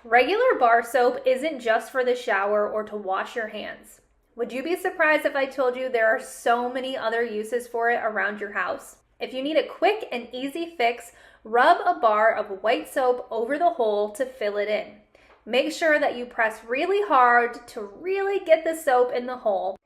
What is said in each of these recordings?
Regular bar soap isn't just for the shower or to wash your hands. Would you be surprised if I told you there are so many other uses for it around your house? If you need a quick and easy fix, rub a bar of white soap over the hole to fill it in. Make sure that you press really hard to really get the soap in the hole.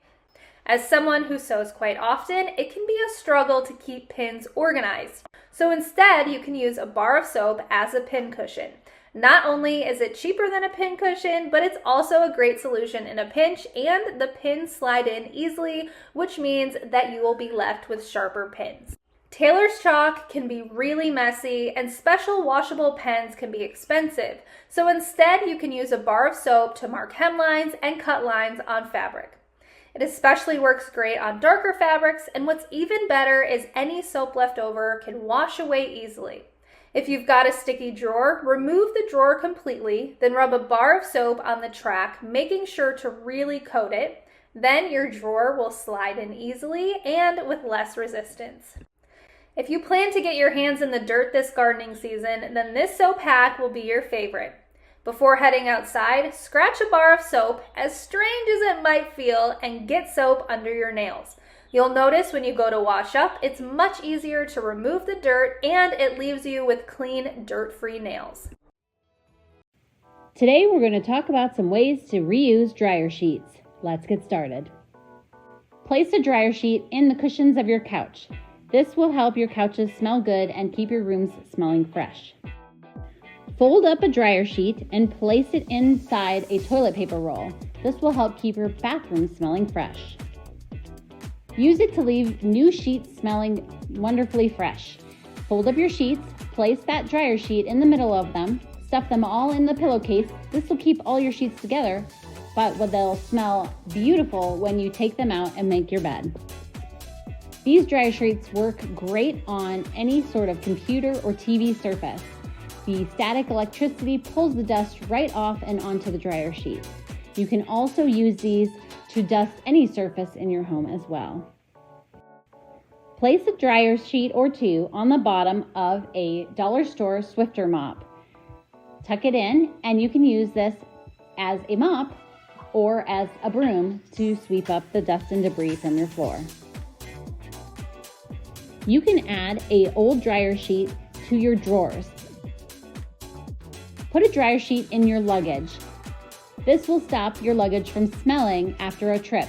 As someone who sews quite often, it can be a struggle to keep pins organized. So instead, you can use a bar of soap as a pin cushion. Not only is it cheaper than a pin cushion, but it's also a great solution in a pinch, and the pins slide in easily, which means that you will be left with sharper pins. Tailor's chalk can be really messy, and special washable pens can be expensive. So instead, you can use a bar of soap to mark hemlines and cut lines on fabric. It especially works great on darker fabrics, and what's even better is any soap left over can wash away easily. If you've got a sticky drawer, remove the drawer completely, then rub a bar of soap on the track, making sure to really coat it. Then your drawer will slide in easily and with less resistance. If you plan to get your hands in the dirt this gardening season, then this soap hack will be your favorite. Before heading outside, scratch a bar of soap, as strange as it might feel, and get soap under your nails. You'll notice when you go to wash up, it's much easier to remove the dirt, and it leaves you with clean, dirt-free nails. Today we're going to talk about some ways to reuse dryer sheets. Let's get started. Place a dryer sheet in the cushions of your couch. This will help your couches smell good and keep your rooms smelling fresh. Fold up a dryer sheet and place it inside a toilet paper roll. This will help keep your bathroom smelling fresh. Use it to leave new sheets smelling wonderfully fresh. Fold up your sheets, place that dryer sheet in the middle of them, stuff them all in the pillowcase. This will keep all your sheets together, but they'll smell beautiful when you take them out and make your bed. These dryer sheets work great on any sort of computer or TV surface. The static electricity pulls the dust right off and onto the dryer sheet. You can also use these to dust any surface in your home as well. Place a dryer sheet or two on the bottom of a dollar store Swiffer mop. Tuck it in, and you can use this as a mop or as a broom to sweep up the dust and debris from your floor. You can add an old dryer sheet to your drawers. Put a dryer sheet in your luggage. This will stop your luggage from smelling after a trip.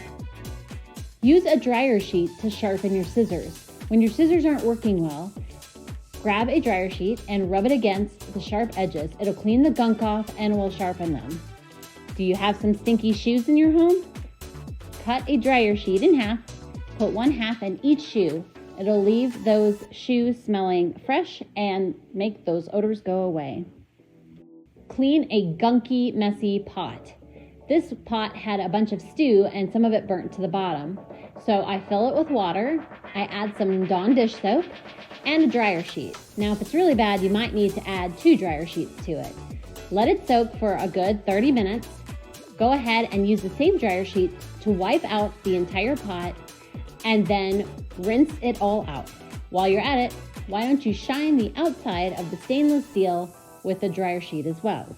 Use a dryer sheet to sharpen your scissors. When your scissors aren't working well, grab a dryer sheet and rub it against the sharp edges. It'll clean the gunk off and will sharpen them. Do you have some stinky shoes in your home? Cut a dryer sheet in half. Put one half in each shoe. It'll leave those shoes smelling fresh and make those odors go away. Clean a gunky, messy pot. This pot had a bunch of stew and some of it burnt to the bottom. So I fill it with water, I add some Dawn dish soap, and a dryer sheet. Now if it's really bad, you might need to add 2 dryer sheets to it. Let it soak for a good 30 minutes. Go ahead and use the same dryer sheet to wipe out the entire pot and then rinse it all out. While you're at it, why don't you shine the outside of the stainless steel with a dryer sheet as well.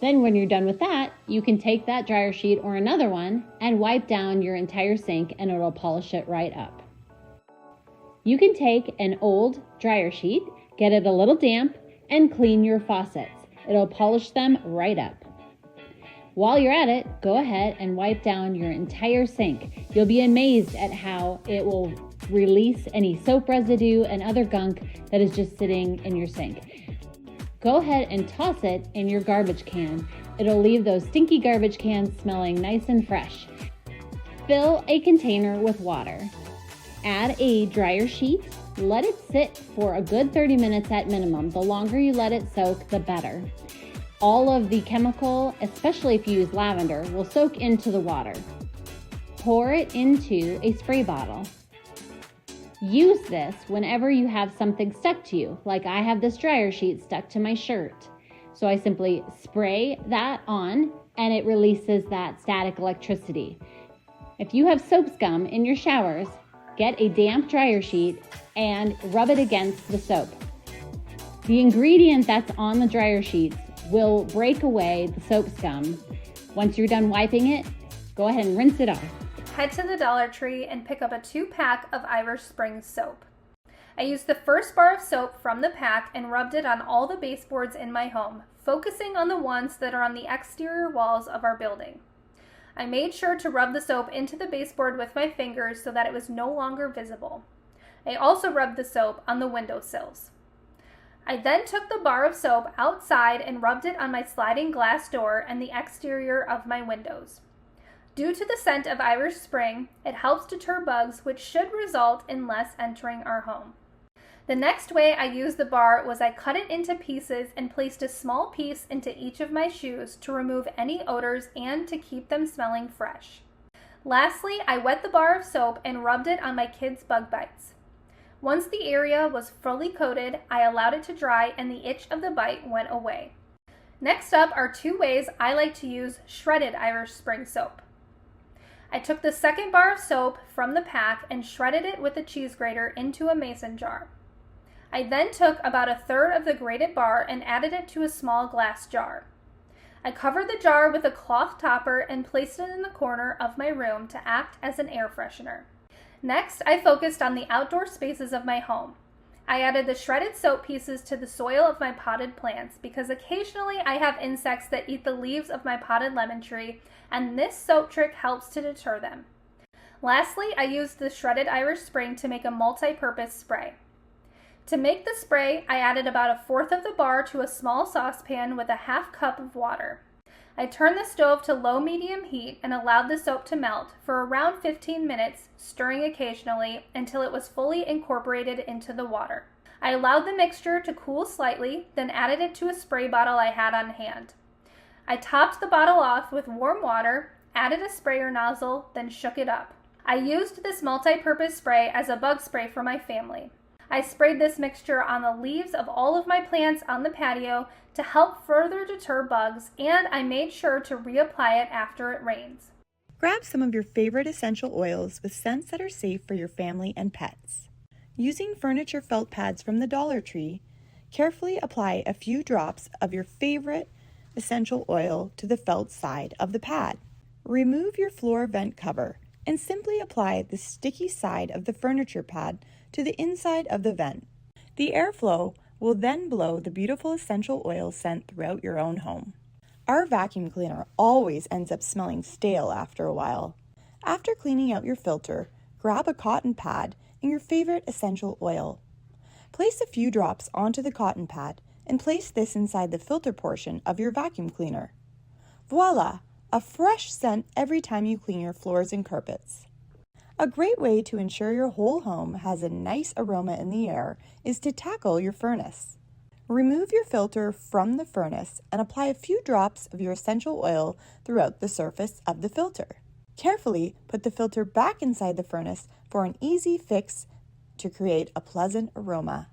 Then when you're done with that, you can take that dryer sheet or another one and wipe down your entire sink, and it'll polish it right up. You can take an old dryer sheet, get it a little damp, and clean your faucets. It'll polish them right up. While you're at it, go ahead and wipe down your entire sink. You'll be amazed at how it will release any soap residue and other gunk that is just sitting in your sink. Go ahead and toss it in your garbage can. It'll leave those stinky garbage cans smelling nice and fresh. Fill a container with water. Add a dryer sheet. Let it sit for a good 30 minutes at minimum. The longer you let it soak, the better. All of the chemical, especially if you use lavender, will soak into the water. Pour it into a spray bottle. Use this whenever you have something stuck to you, like I have this dryer sheet stuck to my shirt. So I simply spray that on and it releases that static electricity. If you have soap scum in your showers, get a damp dryer sheet and rub it against the soap. The ingredient that's on the dryer sheets will break away the soap scum. Once you're done wiping it, go ahead and rinse it off. Head to the Dollar Tree and pick up a 2-pack of Irish Spring soap. I used the first bar of soap from the pack and rubbed it on all the baseboards in my home, focusing on the ones that are on the exterior walls of our building. I made sure to rub the soap into the baseboard with my fingers so that it was no longer visible. I also rubbed the soap on the windowsills. I then took the bar of soap outside and rubbed it on my sliding glass door and the exterior of my windows. Due to the scent of Irish Spring, it helps deter bugs, which should result in less entering our home. The next way I used the bar was I cut it into pieces and placed a small piece into each of my shoes to remove any odors and to keep them smelling fresh. Lastly, I wet the bar of soap and rubbed it on my kids' bug bites. Once the area was fully coated, I allowed it to dry and the itch of the bite went away. Next up are 2 ways I like to use shredded Irish Spring soap. I took the second bar of soap from the pack and shredded it with a cheese grater into a mason jar. I then took about 1/3 of the grated bar and added it to a small glass jar. I covered the jar with a cloth topper and placed it in the corner of my room to act as an air freshener. Next, I focused on the outdoor spaces of my home. I added the shredded soap pieces to the soil of my potted plants because occasionally I have insects that eat the leaves of my potted lemon tree, and this soap trick helps to deter them. Lastly, I used the shredded Irish Spring to make a multi-purpose spray. To make the spray, I added about 1/4 of the bar to a small saucepan with a 1/2 cup of water. I turned the stove to low-medium heat and allowed the soap to melt for around 15 minutes, stirring occasionally until it was fully incorporated into the water. I allowed the mixture to cool slightly, then added it to a spray bottle I had on hand. I topped the bottle off with warm water, added a sprayer nozzle, then shook it up. I used this multi-purpose spray as a bug spray for my family. I sprayed this mixture on the leaves of all of my plants on the patio to help further deter bugs, and I made sure to reapply it after it rains. Grab some of your favorite essential oils with scents that are safe for your family and pets. Using furniture felt pads from the Dollar Tree, carefully apply a few drops of your favorite essential oil to the felt side of the pad. Remove your floor vent cover and simply apply the sticky side of the furniture pad to the inside of the vent. The airflow will then blow the beautiful essential oil scent throughout your own home. Our vacuum cleaner always ends up smelling stale after a while. After cleaning out your filter, grab a cotton pad and your favorite essential oil. Place a few drops onto the cotton pad and place this inside the filter portion of your vacuum cleaner. Voila! A fresh scent every time you clean your floors and carpets. A great way to ensure your whole home has a nice aroma in the air is to tackle your furnace. Remove your filter from the furnace and apply a few drops of your essential oil throughout the surface of the filter. Carefully put the filter back inside the furnace for an easy fix to create a pleasant aroma.